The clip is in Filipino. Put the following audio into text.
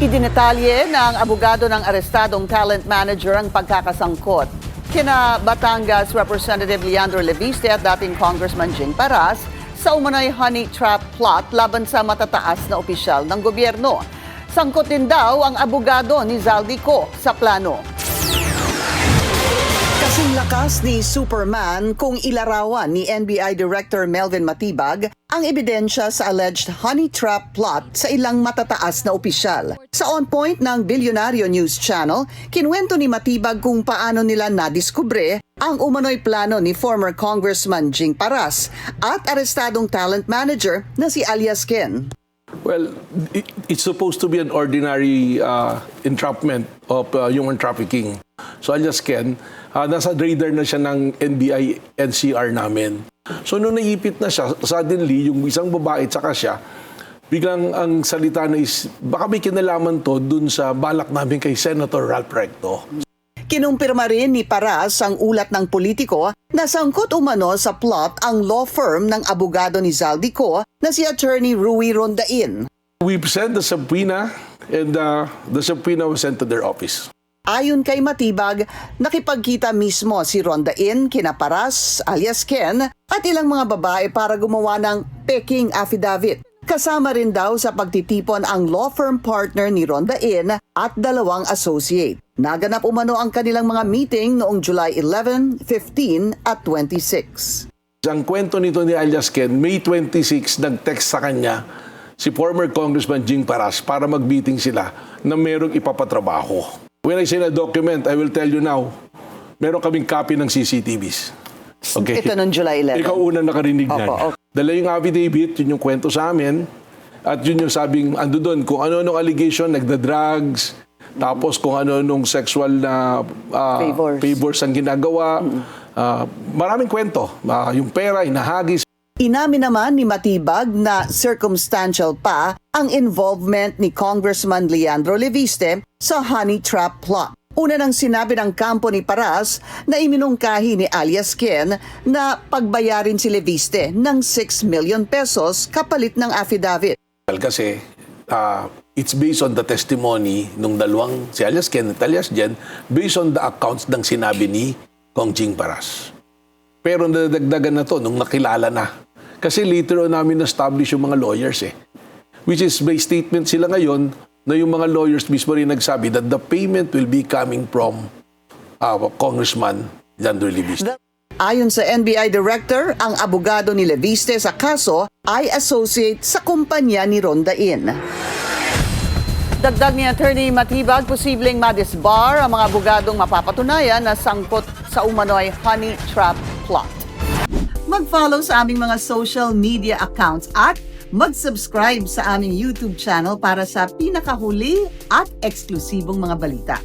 Idinetalye ng abogado ng arestadong talent manager ang pagkakasangkot kina Batangas Representative Leandro Leviste at dating Congressman Jing Paras sa umano'y honey trap plot laban sa matataas na opisyal ng gobyerno. Sangkot din daw ang abogado ni Zaldico sa plano. Kasing lakas ni Superman kung ilarawan ni NBI Director Melvin Matibag ang ebidensya sa alleged honey trap plot sa ilang matataas na opisyal. Sa On Point ng Bilyonaryo News Channel, kinwento ni Matibag kung paano nila nadiskubre ang umano'y plano ni former Congressman Jing Paras at arestadong talent manager na si alias Ken. Well, it's supposed to be an ordinary entrapment of human trafficking. So alias Ken, nasa radar na siya ng NBI NCR namin. So nung naipit na siya, suddenly yung isang babae at saka siya, biglang ang salita na is, baka may kinalaman to dun sa balak namin kay Senator Ralph Recto. Kinumpirma rin ni Paras ang ulat ng politiko na sangkot umano sa plot ang law firm ng abogado ni Zaldico na si Attorney Rui Rondain. We've sent the subpoena and the subpoena was sent to their office. Ayon kay Matibag, nakipagkita mismo si Rondain kina Paras alias Ken at ilang mga babae para gumawa ng peking affidavit. Kasama rin daw sa pagtitipon ang law firm partner ni Rondain at dalawang associate. Naganap umano ang kanilang mga meeting noong July 11, 15 at 26. Ang kwento nito ni alias Ken, May 26, nag-text sa kanya si former Congressman Jing Paras para mag-meeting sila na merong ipapatrabaho. When I say na document, I will tell you now, meron kaming copy ng CCTVs. Okay. Ito noong July 11. Ikaw unang nakarinig niyan. Opo. Dala yung affidavit, yun yung kwento sa amin. At yun yung sabing, ando doon, kung ano-anong allegation, nagda-drugs, tapos kung ano-anong sexual na favors ang ginagawa. Maraming kwento. Yung pera, inahagis. Inamin naman ni Matibag na circumstantial pa ang involvement ni Congressman Leandro Leviste sa honey trap plot. Una nang sinabi ng kampo ni Paras na iminungkahi ni alias Ken na pagbayarin si Leviste ng 6 million pesos kapalit ng affidavit. Kasi it's based on the testimony nung dalawang, si alias Ken at alias Jen, based on the accounts ng sinabi ni Kong Jing Paras. Pero nadagdagan na to nung nakilala na. Kasi later on namin na-establish yung mga lawyers Which is by statement sila ngayon na yung mga lawyers mismo rin nagsabi that the payment will be coming from Congressman Leandro Leviste. Ayon sa NBI Director, ang abogado ni Leviste sa kaso ay associate sa kumpanya ni Rondain. Dagdag ni Attorney Matibag, posibleng madisbar ang mga abogadong mapapatunayan na sangkot sa umano'y honey trap plot. Mag-follow sa aming mga social media accounts at mag-subscribe sa aming YouTube channel para sa pinakahuli at eksklusibong mga balita.